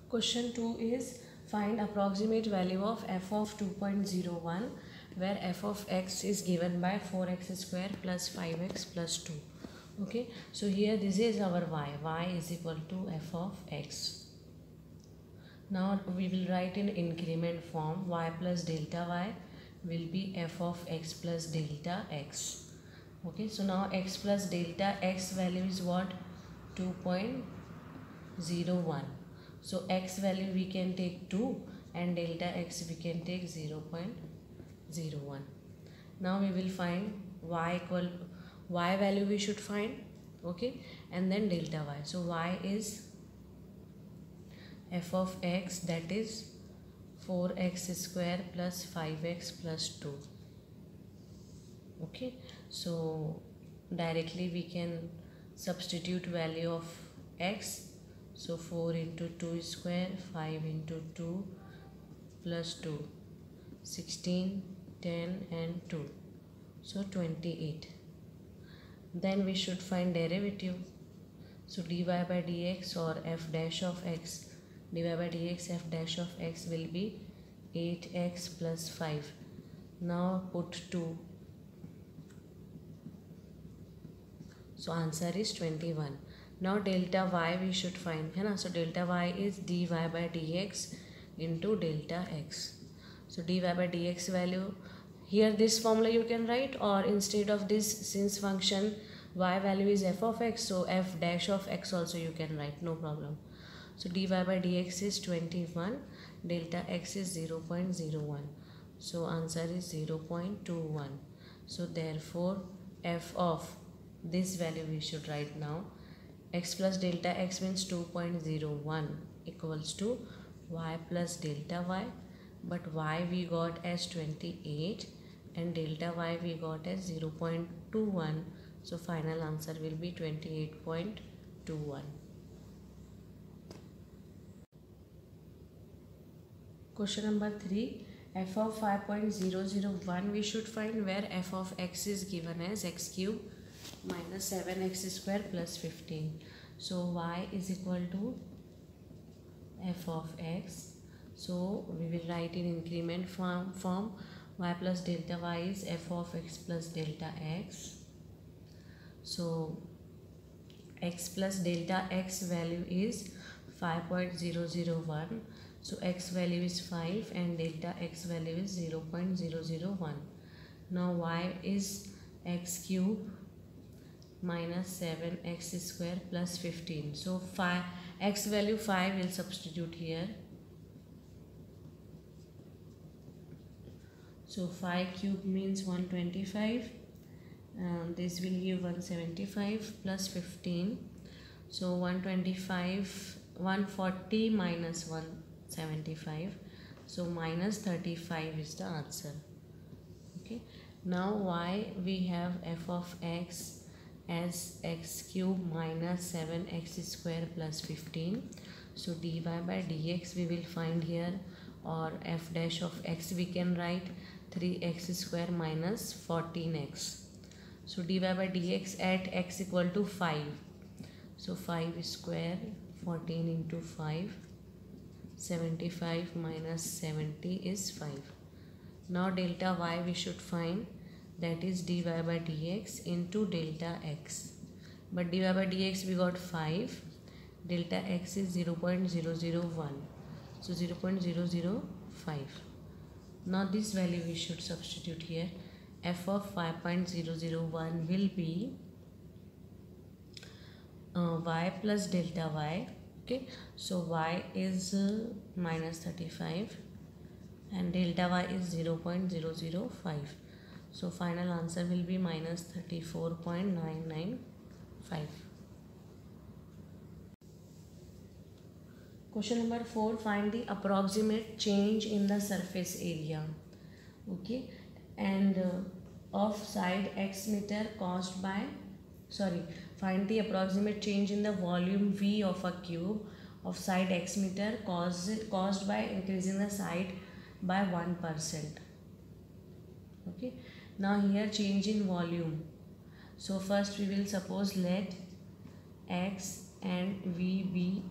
Question 2 is find approximate value of f of 2.01 where f of x is given by 4x square plus 5x plus 2. Okay, so here this is our y is equal to f of x. Now we will write in increment form. Y plus delta y will be f of x plus delta x. Okay, so now x plus delta x value is what? 2.01. So x value we can take 2 and delta x we can take 0.01. Now we will find y value we should find, okay, and then delta y. So y is f of x, that is 4x square plus 5x plus 2. Okay, so directly we can substitute value of x. So 4 into 2 square, 5 into 2 plus 2, 16, 10 and 2. So 28. Then we should find derivative. So dy by dx or f dash of x, dy by dx f dash of x will be 8x plus 5. Now put 2. So answer is 21. Now delta y we should find, है ना? So delta y is dy by dx into delta x. So dy by dx value, here this formula you can write, or instead of this, since function y value is f of x, so f dash of x also you can write, no problem. So dy by dx is 21, delta x is 0.01. So answer is 0.21. So therefore f of this value we should write now. X plus delta x means 2.01 equals to y plus delta y, but y we got as 28 and delta y we got as 0.21. So final answer will be 28.21. Question number 3, f of 5.001 we should find, where f of x is given as x cube minus 7x square plus 15. So y is equal to f of x. So we will write in increment form. Y plus delta y is f of x plus delta x. So x plus delta x value is 5.001. So x value is 5 and delta x value is 0.001. Now y is x cube minus 7x square plus 15. So x value 5 will substitute here. So 5 cube means 125. This will give 175 plus 15. So 140 minus 175. So minus 35 is the answer. Okay. Now y we have f of x as x cube minus 7x square plus 15. So dy by dx we will find here, or f dash of x we can write 3x square minus 14x. So dy by dx at x equal to 5. So 5 square, 14 into 5, 75 minus 70 is 5. Now delta y we should find, that is dy by dx into delta x. But dy by dx we got 5, delta x is 0.001. So 0.005. Now this value we should substitute here. F of 5.001 will be y plus delta y. Okay, so y is minus 35 and delta y is 0.005. So final answer will be minus 34.995. Question number 4, find the approximate change in the surface area. Okay, and of side x meter caused by, find the approximate change in the volume V of a cube of side x meter caused by increasing the side by 1%. Okay, now here change in volume. So first we will suppose let x and V be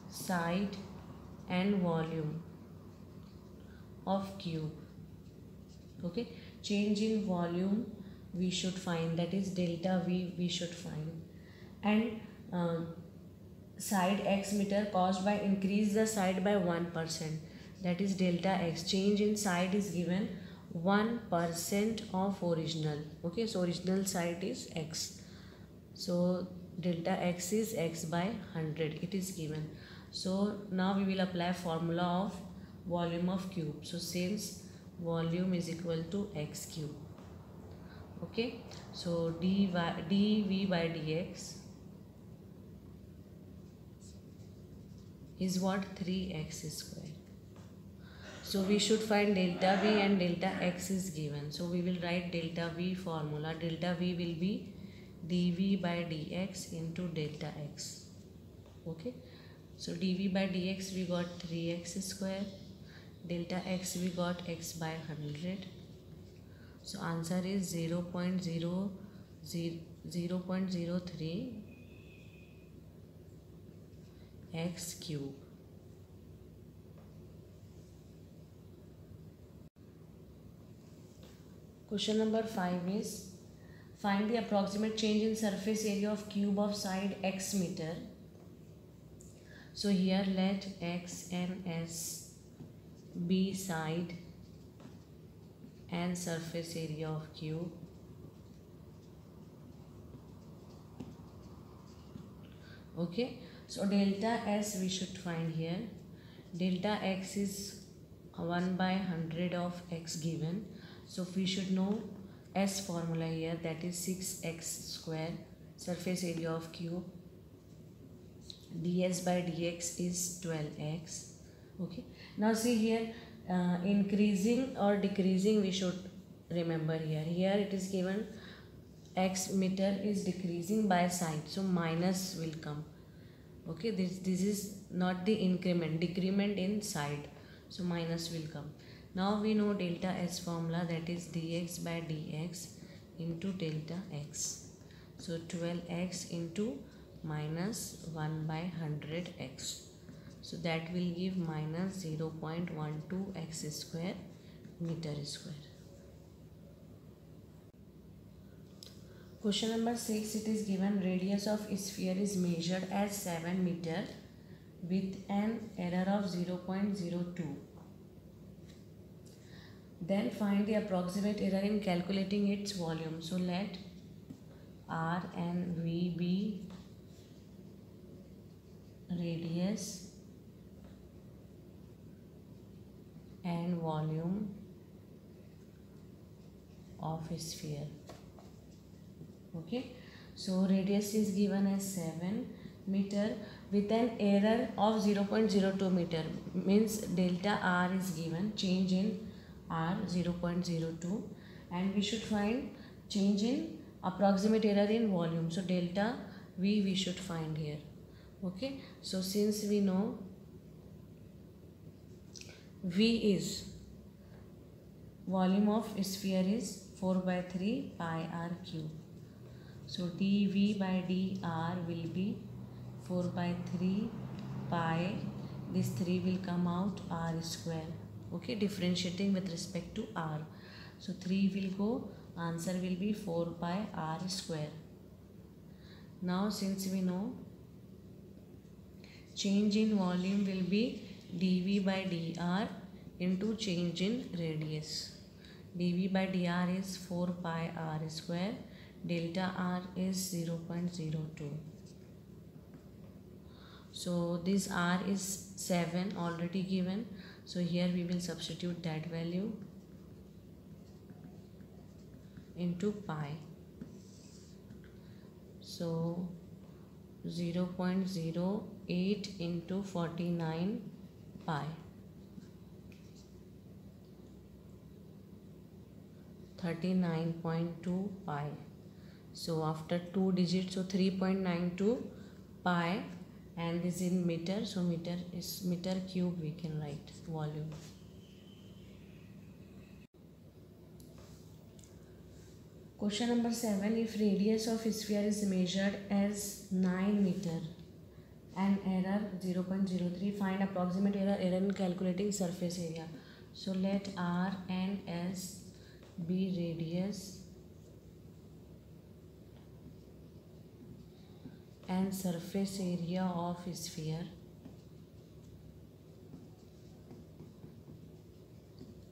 side and volume of cube. Okay, change in volume we should find, that is delta V we should find. And side x meter caused by increase the side by 1%, that is delta x. Change in side is given 1% of original. Okay, so original side is x, so delta x is x by 100, it is given. So now we will apply formula of volume of cube. So since volume is equal to x cube, okay, so dv by dx is what? 3x square. So we should find delta v and delta x is given. So we will write delta v formula. Delta v will be dv by dx into delta x. Okay, so dv by dx we got 3x square, delta x we got x by 100. So answer is 0.03 x cube. Question number 5 is find the approximate change in surface area of cube of side x meter. So here let x and s be side and surface area of cube. Okay, so delta s we should find here. Delta x is 1 by 100 of x given. So we should know s formula here, that is 6x square, surface area of cube. ds by dx is 12x. Okay, now see here, increasing or decreasing we should remember here. Here it is given x meter is decreasing by side, so minus will come. Okay, this is not the increment, decrement in side, so minus will come. Now we know delta s formula, that is dx by dx into delta x. So 12x into minus 1 by 100x. So that will give minus 0.12 x square meter square. Question number 6, it is given radius of sphere is measured as 7 meter with an error of 0.02. Then find the approximate error in calculating its volume. So let R and V be radius and volume of a sphere. Okay, so radius is given as 7 meter with an error of 0.02 meter, means delta R is given, change in R 0.02, and we should find change in approximate error in volume. So delta V we should find here. Okay, so since we know V is volume of sphere is 4 by 3 pi r cube. So dV by dr will be 4 by 3 pi, this 3 will come out, r square. Okay, differentiating with respect to r. So 3 will go, answer will be 4 pi r square. Now since we know change in volume will be dV by dr into change in radius. dV by dr is 4 pi r square, delta r is 0.02. So this r is 7 already given, so here we will substitute that value into pi. So 0.08 into 49 pi, 39.2 pi. So after 2 digits, so 3.92 pi, and this in meter, so meter is meter cube we can write volume. Question number 7, if radius of sphere is measured as 9 meter and error 0.03. Find approximate error in calculating surface area. So let R and S be radius and surface area of sphere.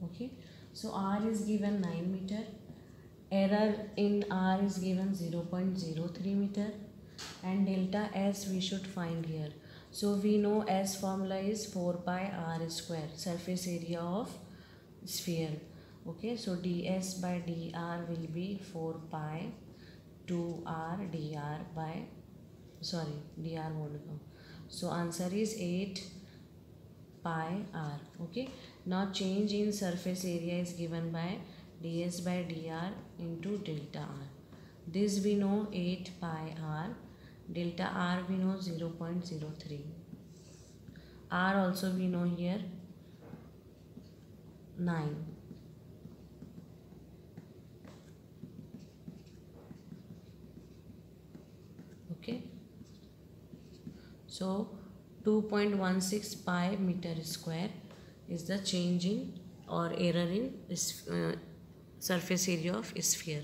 Okay, so R is given 9 meter, error in R is given 0.03 meter, and delta S we should find here. So we know S formula is 4 pi R square, surface area of sphere. Okay, so ds by dr will be 4 pi 2r dr by, sorry, dr won't go. So answer is 8 pi r. Okay, now change in surface area is given by ds by dr into delta r. This we know 8 pi r, delta r we know 0.03, r also we know here 9. Okay, so 2.16 pi meter square is the change in or error in surface area of sphere.